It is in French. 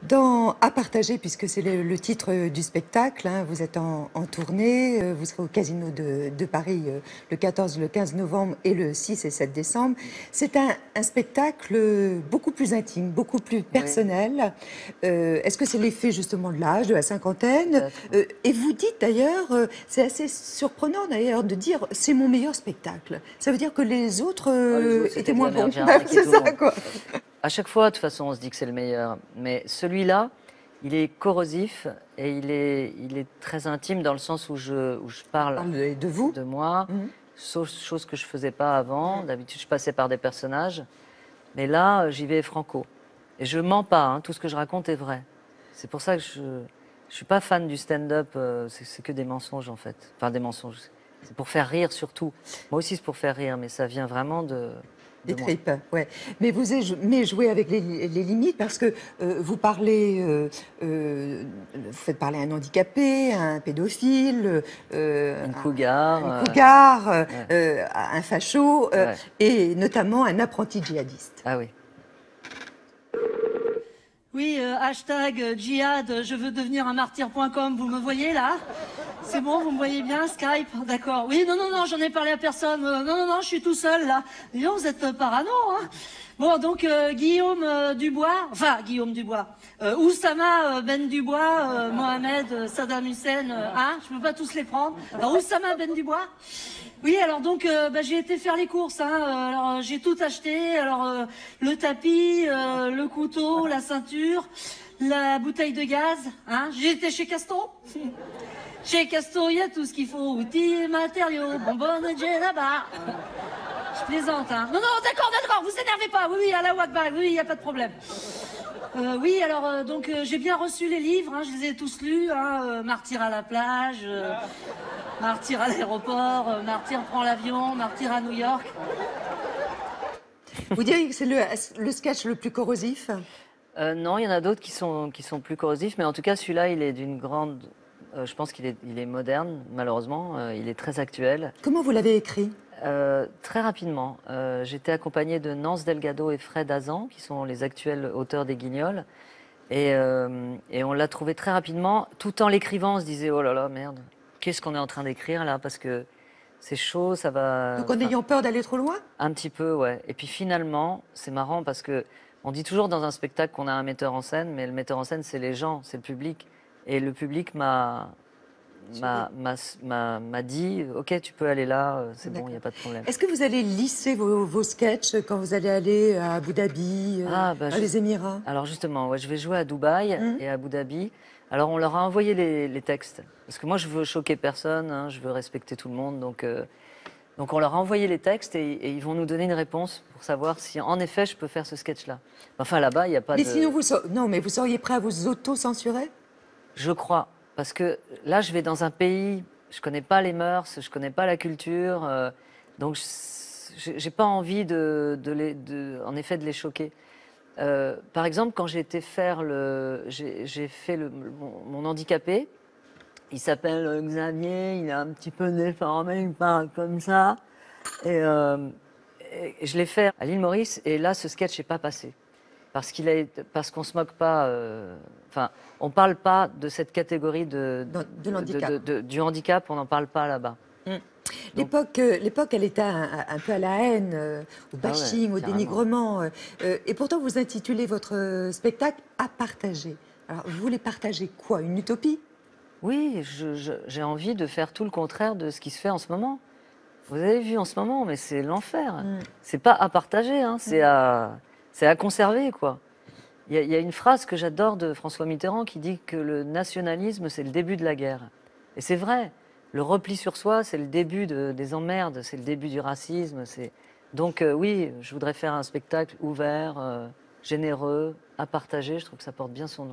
Dans À partager, puisque c'est le titre du spectacle, hein, vous êtes en tournée, vous serez au Casino de Paris le 14, le 15 novembre et le 6 et 7 décembre. C'est un spectacle beaucoup plus intime, beaucoup plus Oui, personnel. Est-ce que c'est l'effet justement de l'âge, de la cinquantaine? peut-être. Et vous dites d'ailleurs, c'est assez surprenant d'ailleurs de dire c'est mon meilleur spectacle. Ça veut dire que les autres Oh, les autres, étaient c'était de moins la merde, bons. j'ai arnaqué C'est tout le ça monde. quoi. À chaque fois, de toute façon, on se dit que c'est le meilleur. Mais celui-là, il est corrosif et il est très intime dans le sens où je On parle parle de vous. de moi, Mhm. chose que je faisais pas avant. D'habitude, je passais par des personnages. Mais là, j'y vais franco. Et je mens pas, hein, tout ce que je raconte est vrai. C'est pour ça que je suis pas fan du stand-up, c'est que des mensonges en fait. Enfin, des mensonges. C'est pour faire rire surtout. Moi aussi, c'est pour faire rire, mais ça vient vraiment Des de moi. tripes, ouais. Mais mais jouez avec les limites parce que vous parlez, vous faites parler un handicapé, un pédophile, Une cougar. un cougar, Ouais, un facho ouais. et notamment un apprenti djihadiste. Ah oui. Oui, hashtag djihad, je veux devenir un martyr.com, vous me voyez là? C'est bon, vous me voyez bien, Skype? D'accord. Oui, non, non, non, j'en ai parlé à personne. Non, non, non, je suis tout seul là. Dis donc, vous êtes parano, hein? Bon, donc Guillaume Dubois, enfin Guillaume Dubois, Oussama Ben Dubois, Mohamed Saddam Hussein, hein? Je peux pas tous les prendre. Alors, Oussama Ben Dubois? Oui, alors donc j'ai été faire les courses. Hein, alors j'ai tout acheté. Alors le tapis, le couteau, la ceinture, la bouteille de gaz. Hein, j'ai été chez Caston. Chez Caston, il y a tout ce qu'il faut. Outils et matériaux, bonbonnes et là-bas. Je plaisante. Hein. Non, non, d'accord, d'accord. Vous énervez pas. Oui, oui, à la Wakbar. Oui, il y a pas de problème. Oui, alors donc j'ai bien reçu les livres. Hein, je les ai tous lus. Hein, Martyr à la plage. Martyr à l'aéroport, Martyr prend l'avion, Martyr à New York. Vous diriez que c'est le sketch le plus corrosif? Non, il y en a d'autres qui sont plus corrosifs, mais en tout cas, celui-là, il est d'une grande. Je pense qu'il est moderne, malheureusement. Il est très actuel. Comment vous l'avez écrit? Très rapidement. J'étais accompagnée de Nance Delgado et Fred Azan, qui sont les actuels auteurs des Guignols. Et on l'a trouvé très rapidement. Tout en l'écrivant, on se disait, oh là là, merde, qu'est-ce qu'on est en train d'écrire là? Parce que c'est chaud, ça va. Donc en Enfin, ayant peur d'aller trop loin? un petit peu, ouais. Et puis finalement, c'est marrant parce que on dit toujours dans un spectacle qu'on a un metteur en scène, mais le metteur en scène, c'est les gens, c'est le public. Et le public m'a dit, ok, tu peux aller là, c'est bon, il n'y a pas de problème. Est-ce que vous allez lisser vos sketchs quand vous allez aller à Abu Dhabi, Ah, bah, dans les Émirats? alors justement, ouais, je vais jouer à Dubaï et à Abu Dhabi. Alors on leur a envoyé les textes. Parce que moi, je veux choquer personne, hein, je veux respecter tout le monde. Donc on leur a envoyé les textes et ils vont nous donner une réponse pour savoir si en effet je peux faire ce sketch-là. Enfin là-bas, il n'y a pas Mais de. sinon, non, mais vous seriez prêt à vous auto-censurer? Je crois. Parce que là, je vais dans un pays, je connais pas les mœurs, je connais pas la culture. Donc j'ai pas envie en effet de les choquer. Par exemple, quand j'ai été faire j'ai fait mon handicapé. Il s'appelle Xavier, il est un petit peu déformé, il parle comme ça. Et je l'ai fait à l'île Maurice, et là, ce sketch n'est pas passé. Parce qu'on se moque pas. Enfin, on parle pas de cette catégorie De l'handicap. du handicap, on n'en parle pas là-bas. Donc- L'époque, elle était un peu à la haine, au Ah ouais, bashing, au carrément. dénigrement. Et pourtant, vous intitulez votre spectacle À partager. Alors, vous voulez partager quoi? Une utopie? Oui, j'ai envie de faire tout le contraire de ce qui se fait en ce moment. Vous avez vu en ce moment, mais c'est l'enfer. C'est pas à partager, hein, c'est à conserver, quoi. Il y a une phrase que j'adore de François Mitterrand qui dit que le nationalisme, c'est le début de la guerre. Et c'est vrai. Le repli sur soi, c'est le début des emmerdes, c'est le début du racisme. Donc oui, je voudrais faire un spectacle ouvert, généreux, à partager. Je trouve que ça porte bien son nom.